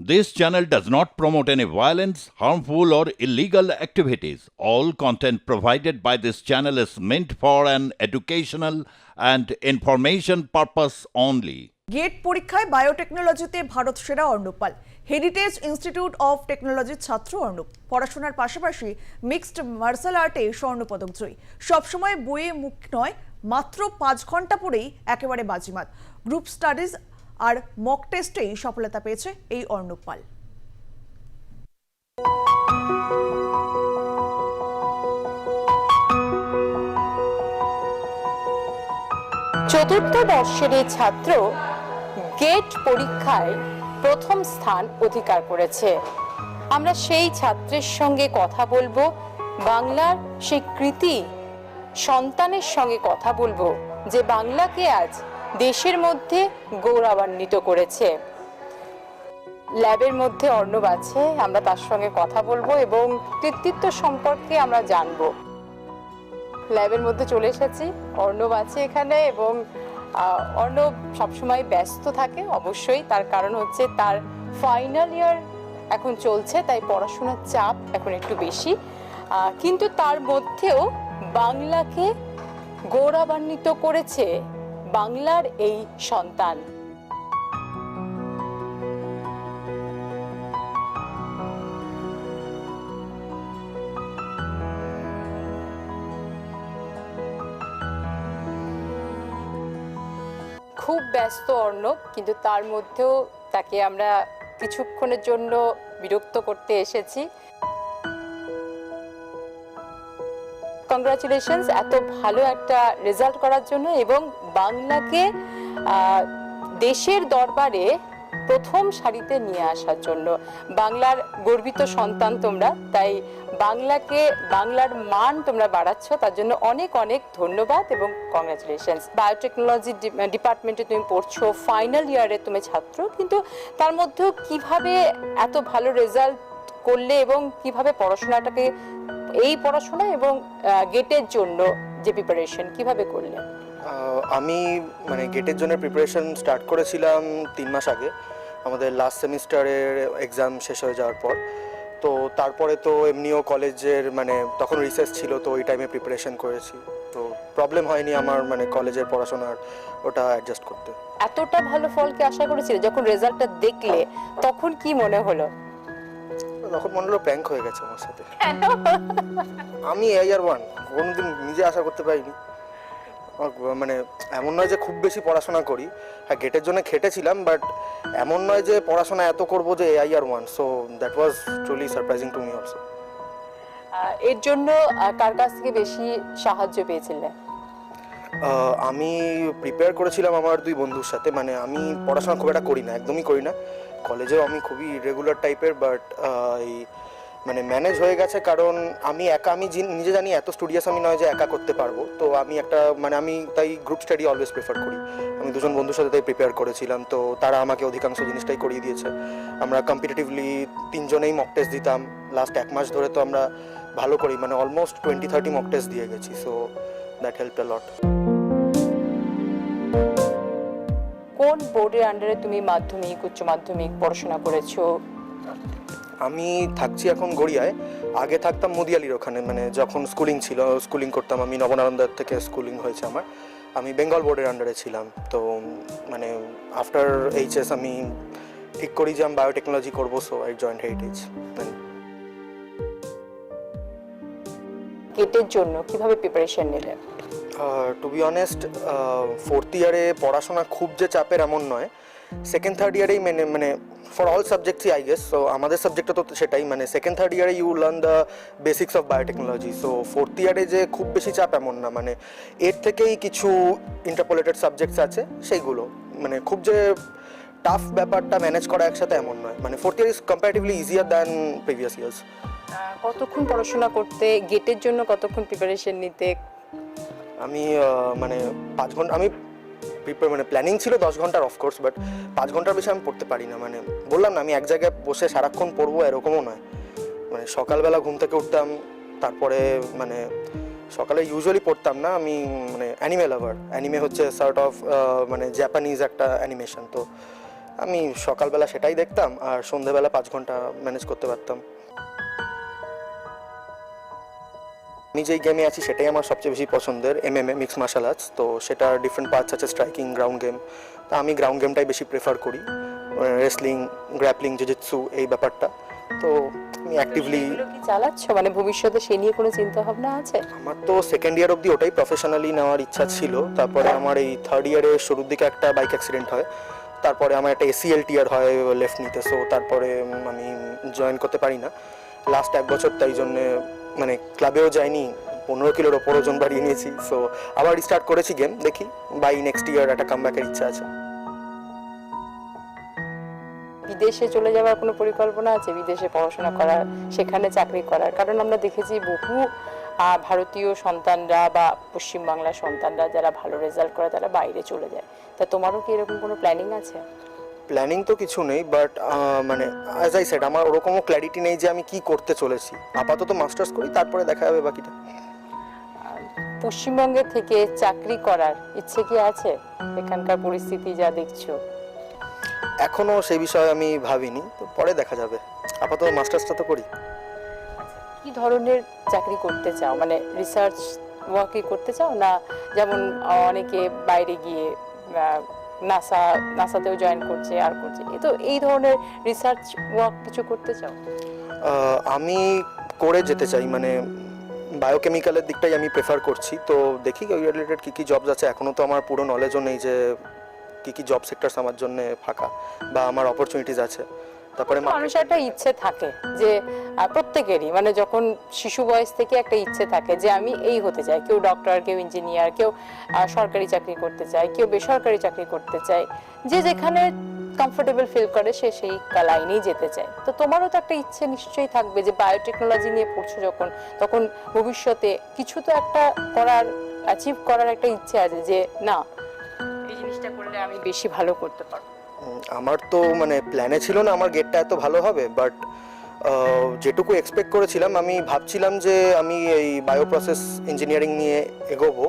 This channel does not promote any violence, harmful, or illegal activities. All content provided by this channel is meant for an educational and information purpose only. GATE পরীক্ষায় বায়োটেকনোলজিতে ভারত সেরা Arnab Pal. Heritage institute of টেকনোলজির ছাত্র অর্ণব পড়াশোনার পাশাপাশি mixed martial আর্টে স্বর্ণপদক জয়ী। সবসময় বইয়ে মুখ নয়, মাত্র 5 ঘন্টা পরেই একেবারে বাজিমাত। গ্রুপ স্টাডিজ আর মক টেস্টেই সফলতা পেয়েছে এই অর্ণব পাল। চতুর্থ বর্ষের এই ছাত্র গেট পরীক্ষায় প্রথম স্থান অধিকার করেছে। আমরা সেই ছাত্রের সঙ্গে কথা বলবো, বাংলার সেই কৃতি সন্তানের সঙ্গে কথা বলবো যে বাংলাকে আজ দেশের মধ্যে গৌরবান্বিত করেছে। ল্যাবের মধ্যে অর্ণব আছে, আমরা তার সঙ্গে কথা বলবো এবং কৃতিত্ব সম্পর্কে আমরা জানবো। ল্যাবের মধ্যে চলে এসেছি, অর্ণব আছে এখানে এবং অর্ণব সবসময় ব্যস্ত থাকে। অবশ্যই তার কারণ হচ্ছে তার ফাইনাল ইয়ার এখন চলছে, তাই পড়াশোনার চাপ এখন একটু বেশি, কিন্তু তার মধ্যেও বাংলাকে গৌরবান্বিত করেছে বাংলার এই সন্তান। খুব ব্যস্ত অর্ণব, কিন্তু তার মধ্যেও তাকে আমরা কিছুক্ষণের জন্য বিরক্ত করতে এসেছি। কংগ্রাচুলেশনস এত ভালো একটা রেজাল্ট করার জন্য এবং বাংলাকে দেশের দরবারে প্রথম সারিতে নিয়ে আসার জন্য। বাংলার গর্বিত সন্তান তোমরা, তাই বাংলাকে, বাংলার মান তোমরা বাড়াচ্ছ, তার জন্য অনেক অনেক ধন্যবাদ এবং কংগ্রাচুলেশনস। বায়োটেকনোলজি ডিপার্টমেন্টে তুমি পড়ছো, ফাইনাল ইয়ারে তুমি ছাত্র, কিন্তু তার মধ্যেও কিভাবে এত ভালো রেজাল্ট করলে এবং কিভাবে পড়াশোনাটাকে, এই পড়াশোনা এবং গেটের জন্য যে প্রিপারেশন কিভাবে করলে? আমি মানে গেটের জন্য প্রিপারেশন স্টার্ট করেছিলাম 3 মাস আগে, আমাদের লাস্ট সেমিস্টারের এক্সাম শেষ হয়ে যাওয়ার পর। তো তারপরে তো এমনিও কলেজের মানে তখন রিসার্চ ছিল, তো ওই টাইমে প্রিপারেশন করেছি, তো প্রবলেম হয়নি আমার মানে কলেজের পড়াশোনার ওটা অ্যাডজাস্ট করতে। এতটা ভালো ফল কি আশা করেছিলে? যখন রেজাল্টটা দেখলে তখন কি মনে হলো? তখন মনে হলো প্র্যাঙ্ক হয়ে গেছে আমার সাথে। আমি AIR 1 কোনোদিন নিজে আশা করতে পারিনি। মানে এমন নয় যে খুব বেশি পড়াশোনা করি, হ্যাঁ গেটের জন্য খেটেছিলাম, বাট এমন নয় যে পড়াশোনা এত করবো যে AIR 1, so that was truly surprising to me also. এর জন্য কার কাছ থেকে বেশি সাহায্য পেয়েছিলে? আমি প্রিপেয়ার করেছিলাম আমার 2 বন্ধুর সাথে। মানে আমি পড়াশোনা খুব একটা করি না, একদমই করি না, কলেজেও আমি খুবই ইরেগুলার টাইপের, বাট এই মানে ম্যানেজ হয়ে গেছে, কারণ আমি একা, আমি নিজে জানি এত স্টুডিয়াস আমি নয় যে একা করতে পারবো। তো আমি একটা মানে আমি তাই গ্রুপ স্টাডি অলওয়েজ প্রেফার করি। আমি 2জন বন্ধুর সাথে তাই প্রিপেয়ার করেছিলাম, তো তারা আমাকে অধিকাংশ জিনিসটাই করিয়ে দিয়েছে। আমরা কম্পিটিটিভলি 3 জনেই মক টেস্ট দিতাম। লাস্ট 1 মাস ধরে তো আমরা ভালো করি, মানে অলমোস্ট 20-30 মক টেস্ট দিয়ে গেছি, সো দ্যাট হেল্পড আ লট। কোন বোর্ডের আন্ডারে তুমি মাধ্যমিক, উচ্চ মাধ্যমিক পড়াশোনা করেছো? আমি থাকছি এখন গড়িয়ায়, আগে থাকতাম মুদিয়ালির ওখানে, মানে যখন স্কুলিং ছিল, স্কুলিং করতাম আমি, নবনারায়ণদার থেকে স্কুলিং হয়েছে আমার। আমি বেঙ্গল বোর্ডের আন্ডারে ছিলাম। তো মানে আফটার HS আমি ঠিক করি যে আমি বায়োটেকনোলজি করবো, সো আই জয়েন্ট হেরিটেজ। গেটের জন্য কিভাবে প্রিপারেশন নিলে? টু বি অনেস্ট, 4th ইয়ারে পড়াশোনা খুব যে চাপের এমন নয়, 2nd, 3rd ইয়ারেই মানে ফর অল সাবজেক্টসই আই গেস, সো আমাদের সাবজেক্টটা তো সেটাই, মানে 2nd, 3rd ইয়ারে you learn the basics of biotechnology. So 4th ইয়ারে যে খুব বেশি চাপ এমন না, মানে এর থেকেই কিছু ইন্টারপোলেটেড সাবজেক্টস আছে সেইগুলো, মানে খুব যে টাফ ব্যাপারটা ম্যানেজ করা একসাথে এমন নয়। মানে 4th year is comparatively easier than previous years. কতক্ষণ পড়াশোনা করতে, গেটের জন্য কতক্ষণ প্রিপারেশন নিতে? আমি মানে 5 ঘন্টা, আমি মানে প্ল্যানিং ছিল 10 ঘন্টার অফকোর্স, বাট 5 ঘন্টার বেশি আমি পড়তে পারি না। মানে বললাম না, আমি এক জায়গায় বসে সারাক্ষণ পড়বো এরকমও নয়। মানে সকালবেলা ঘুম থেকে উঠতাম, তারপরে মানে সকালে ইউজুয়ালি পড়তাম না, আমি মানে অ্যানিমে লাভার। অ্যানিমে হচ্ছে সর্ট অফ মানে জাপানিজ একটা অ্যানিমেশন, তো আমি সকালবেলা সেটাই দেখতাম আর সন্ধেবেলা 5 ঘন্টা ম্যানেজ করতে পারতাম। আমি যেই গেমে আছি সেটাই আমার সবচেয়ে বেশি পছন্দের, MMA মিক্স মার্শাল আর্টস। তো সেটা ডিফারেন্ট পার্টস আছে, স্ট্রাইকিং, গ্রাউন্ড গেম। তা আমি গ্রাউন্ড গেমটাই বেশি প্রেফার করি, রেসলিং, গ্র্যাপলিং, জুজুৎসু এই ব্যাপারটা। তো আমি অ্যাক্টিভলি এগুলো কি চালাচ্ছ, মানে ভবিষ্যতে সে নিয়ে কোনো চিন্তা ভাবনা আছে? আমার তো সেকেন্ড ইয়ার অবধি ওটাই প্রফেশনালি নেওয়ার ইচ্ছা ছিল। তারপরে আমার এই থার্ড ইয়ারের শুরুর দিকে একটা বাইক অ্যাক্সিডেন্ট হয়, তারপরে আমার একটা ACL টিয়ার হয় লেফট নিতে। সো তারপরে আমি জয়েন করতে পারি না লাস্ট 1 বছর। তাই জন্যে মানে ক্লাবেও যাইনি, 15 কিলোর ওপর ওজন বাড়িয়ে নিয়েছি। সো আবার রিস্টার্ট করেছি গেম, দেখি বাই নেক্সট ইয়ার একটা কামব্যাকের ইচ্ছা আছে। বিদেশে চলে যাওয়ার কোনো পরিকল্পনা আছে? বিদেশে পড়াশোনা করার, সেখানে চাকরি করার? কারণ আমরা দেখেছি বহু ভারতীয় সন্তানরা বা পশ্চিমবাংলার সন্তানরা যারা ভালো রেজাল্ট করে তারা বাইরে চলে যায়। তা তোমারও কি এরকম কোনো প্ল্যানিং আছে? প্ল্যানিং তো কিছু নেই, বাট মানে অ্যাজ আই সেড আমার ওরকমও ক্ল্যারিটি নেই যে আমি কি করতে চলেছি। আপাতত মাস্টার্স করি, তারপরে দেখা যাবে বাকিটা। পশ্চিমবঙ্গের থেকে চাকরি করার ইচ্ছে কি আছে এখানকার পরিস্থিতি যা দেখছো? এখনও সেই বিষয়ে আমি ভাবিনি, তো পরে দেখা যাবে। আপাতত মাস্টার্সটা তো করি। কি ধরনের চাকরি করতে চাও, মানে রিসার্চ ওয়ার্কই করতে চাও, না যেমন অনেকে বাইরে গিয়ে নাসাতেও জয়েন করছে আর করছে, এই ধরনের রিসার্চ ওয়ার্ক কিছু করতে চাও? আমি করে যেতে চাই, মানে বায়োকেমিক্যালের দিকটাই আমি প্রেফার করছি। তো দেখি ওই রিলেটেড কী কী জবস আছে। এখনও তো আমার পুরো নলেজও নেই যে কী কী জব সেক্টরস আমার জন্য ফাঁকা বা আমার অপরচুনিটিস আছে। তারপরে মানুষের একটা ইচ্ছে থাকে যে প্রত্যেকেরই, মানে যখন শিশু বয়স থেকে একটা ইচ্ছে থাকে যে আমি এই হতে চাই। কেউ ডক্টর, কেউ ইঞ্জিনিয়ার, কেউ সরকারি চাকরি করতে চায়, কেউ বেসরকারি চাকরি করতে চায়। যে যেখানে কমফোর্টেবল ফিল করে সে সেই লাইনেই যেতে চায়। তো তোমারও তো একটা ইচ্ছে নিশ্চয়ই থাকবে যে বায়োটেকনোলজি নিয়ে পড়ছো যখন, তখন ভবিষ্যতে কিছু তো একটা করার, অ্যাচিভ করার একটা ইচ্ছে আছে যে না এই জিনিসটা করলে আমি বেশি ভালো করতে পারবো। আমার তো মানে প্ল্যানে ছিল না আমার গেটটা এত ভালো হবে, বাট যেটুকু এক্সপেক্ট করেছিলাম, আমি ভাবছিলাম যে আমি এই বায়োপ্রসেস ইঞ্জিনিয়ারিং নিয়ে এগোবো।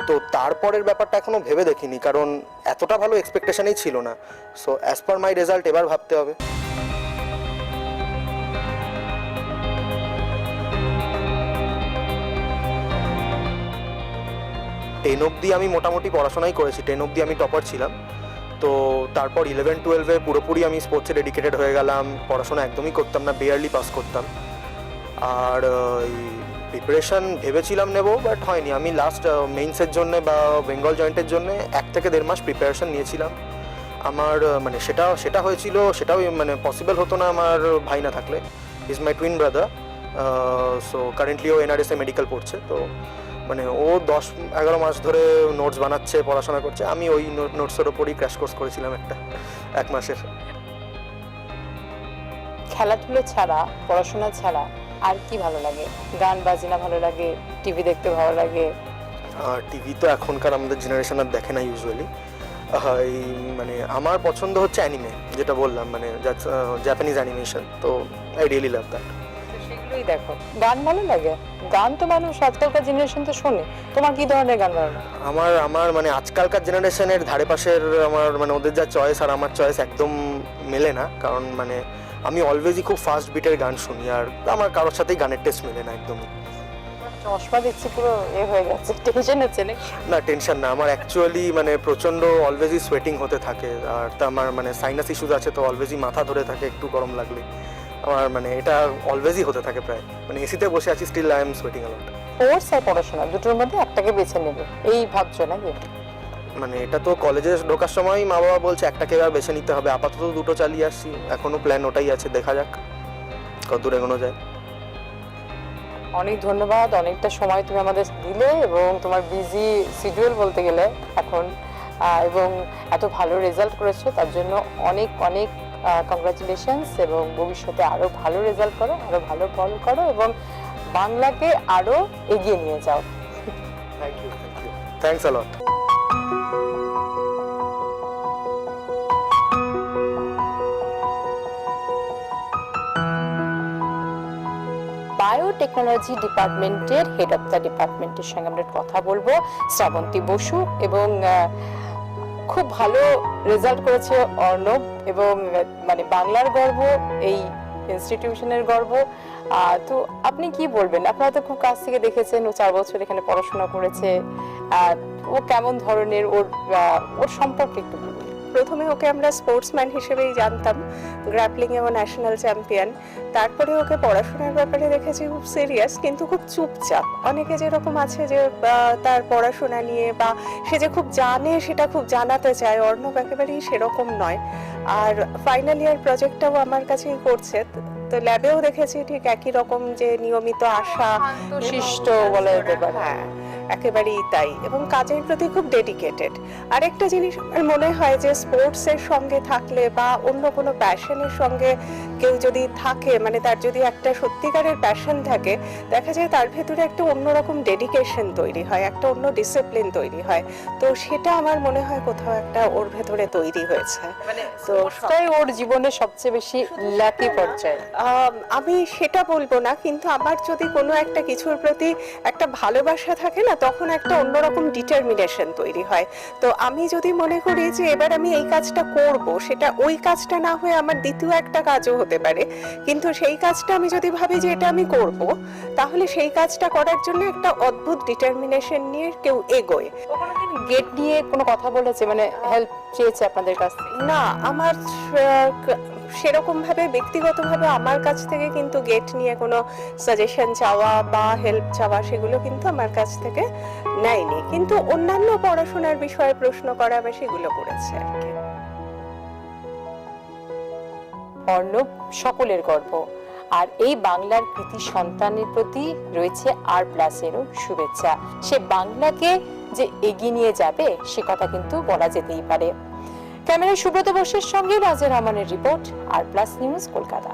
তো তারপরের ব্যাপারটা এখনও ভেবে দেখিনি, কারণ এতটা ভালো এক্সপেকটেশনই ছিল না। সো অ্যাজ পার মাই রেজাল্ট এবার ভাবতে হবে। 10 অবধি আমি মোটামুটি পড়াশোনাই করেছি। 10 অবধি আমি টপার ছিলাম। তো তারপর 11-12-এ পুরোপুরি আমি স্পোর্টসে ডেডিকেটেড হয়ে গেলাম, পড়াশোনা একদমই করতাম না, বেয়ারলি পাস করতাম। আর প্রিপারেশান ভেবেছিলাম নেব, বাট হয়নি। আমি লাস্ট মেইনসের জন্য বা বেঙ্গল জয়েন্টের জন্য 1 থেকে 1.5 মাস প্রিপারেশান নিয়েছিলাম। আমার মানে সেটা হয়েছিল, সেটাও মানে পসিবল হতো না আমার ভাই না থাকলে। Is my twin brother. So currently ও NRS মেডিকেল পড়ছে। তো মানে ও 10-11 মাস ধরে নোটস বানাচ্ছে, পড়াশোনা করছে। আমি ওই নোটসের ওপরই ক্র্যাশ কোর্স করেছিলাম 1 মাসের। খেলাধুলো ছাড়া, পড়াশোনা ছাড়া আর কি ভালো লাগে? গান বাজনা ভালো লাগে, টিভি দেখতে ভালো লাগে? আর টিভি তো এখনকার আমাদের জেনারেশন আর দেখে না ইউজুয়ালি। এই মানে আমার পছন্দ হচ্ছে অ্যানিমে, যেটা বললাম, মানে জাপানিজ অ্যানিমেশন। তো আই রিয়েলি লাভ দ্যাট। সেগুলোই দেখো। গান ভালো লাগে? গান তো মানুষ আজকালকার জেনারেশন তো শোনে। তোমার কি ধরনের গান ভালো লাগে? আমার মানে আজকালকার জেনারেশনের ধারে পাশের আমার মানে ওদের যা চয়েস আর আমার চয়েস একদম মেলে না। কারণ মানে আমি অলওয়েজই খুব ফাস্ট বিটের গান শুনি, আর আমার কারোর সাথেই গানের টেস্ট মেলে না একদমই। চশমা দেখছি পুরো হয়ে যাচ্ছে, টেনশন হচ্ছে নাকি? না, টেনশন না। আমার অ্যাকচুয়ালি মানে প্রচণ্ড অলওয়েজই সোয়েটিং হতে থাকে। আর তা আমার মানে সাইনাস ইস্যুস আছে, তো অলওয়েজই মাথা ধরে থাকে একটু গরম লাগলে। আমার মানে এটা অলওয়েজই হতে থাকে প্রায়। মানে এসিতে বসে আছি, still I am sweating a lot. Course আর পড়াশোনা দুটোর মধ্যে একটাকে বেছে নেবে এই ভাবছো নাকি? মানে এটা তো কলেজে ঢোকার সময় মা বাবা বলছে একটাকে এবার বেছে নিতে হবে। আপাতত দুটো চালিয়ে আসছি, এখনো প্ল্যান ওটাই আছে, দেখা যাক কত দূর এগোনো যায়। অনেক ধন্যবাদ, অনেকটা সময় তুমি আমাদের দিলে এবং তোমার বিজি শিডিউল বলতে গেলে এখন, এবং এত ভালো রেজাল্ট করেছো তার জন্য অনেক অনেক কংগ্রাচুলেশনস। এবং ভবিষ্যতে আরও ভালো রেজাল্ট করো, আরও ভালো বল করো এবং বাংলাকে আরও এগিয়ে নিয়ে যাও। Thank you, thanks a lot. Biotechnology ডিপার্টমেন্টের হেড অফ দ্য ডিপার্টমেন্টের সঙ্গে আমরা কথা বলবো, শ্রাবন্তী বসু। এবং খুব ভালো রেজাল্ট করেছে অর্ণব, এবং মানে বাংলার গর্ব, এই ইনস্টিটিউশনের গর্ব। তো আপনি কি বলবেন? আপনারা তো খুব কাছ থেকে দেখেছেন, ও 4 বছর এখানে পড়াশোনা করেছে। ও কেমন ধরনের, ওর সম্পর্কে একটু বলুন। প্রথমে ওকে আমরা স্পোর্টসম্যান হিসেবেই জানতাম, গ্র্যাপলিং এবং ন্যাশনাল চ্যাম্পিয়ন। তারপরে ওকে পড়াশোনার ব্যাপারে দেখেছি খুব সিরিয়াস, কিন্তু খুব চুপচাপ। অনেকে যেরকম আছে যে তার পড়াশোনা নিয়ে বা সে যে খুব জানে সেটা খুব জানাতে চায়, অর্ণব একেবারেই সেরকম নয়। আর ফাইনাল ইয়ার প্রজেক্টটাও আমার কাছেই করছে, তো ল্যাবেও দেখেছি ঠিক একই রকম, যে নিয়মিত আসা, শিষ্ট বলা যেতে পারে। হ্যাঁ, একেবারেই তাই, এবং কাজের প্রতি খুব ডেডিকেটেড। আরেকটা জিনিস আমার মনে হয় যে স্পোর্টসের সঙ্গে থাকলে বা অন্য কোনো প্যাশনের সঙ্গে কেউ যদি থাকে, মানে তার যদি একটা সত্যিকারের প্যাশন থাকে, দেখা যায় তার ভেতরে একটা অন্যরকম ডেডিকেশন তৈরি হয়, একটা অন্য ডিসিপ্লিন তৈরি হয়। তো সেটা আমার মনে হয় কোথাও একটা ওর ভেতরে তৈরি হয়েছে। মানে তো স্পোর্টসটাই ওর জীবনে সবচেয়ে বেশি লাকি পর্যায়ে। আমি সেটা বলবো না, কিন্তু আমার যদি কোনো একটা কিছুর প্রতি একটা ভালোবাসা থাকে না, তখন একটা অন্যরকম ডিটারমিনেশন তৈরি হয়। তো আমি যদি মনে করি যে এবার আমি এই কাজটা করব, সেটা ওই কাজটা না হয়ে আমার দ্বিতীয় একটা কাজও হতে পারে, কিন্তু সেই কাজটা আমি যদি ভাবি যে এটা আমি করব, তাহলে সেই কাজটা করার জন্য একটা অদ্ভুত ডিটারমিনেশন নিয়ে কেউ এগোয়। গেট নিয়ে কোনো কথা বলেছে, মানে হেল্প চেয়েছে আপনাদের কাছ থেকে? না, আমার সেরকম ভাবে ব্যক্তিগতভাবে আমার কাছ থেকে কিন্তু গেট নিয়ে কোনো সাজেশন চাওয়া বা হেল্প চাওয়া সেগুলো কিন্তু আমার কাছ থেকে নেয়নি, কিন্তু অন্যান্য পড়াশোনার বিষয়ে প্রশ্ন করা বা সেগুলো করেছে আর কি। অর্ণব সকলের গর্ব, আর এই বাংলার কৃতি সন্তানের প্রতি রয়েছে R+এরও শুভেচ্ছা। সে বাংলাকে যে এগিয়ে নিয়ে যাবে সে কথা কিন্তু বলা যেতেই পারে। ক্যামেরায় সুব্রত বসুর সঙ্গে রাজা রহমানের রিপোর্ট, R+ নিউজ, কলকাতা।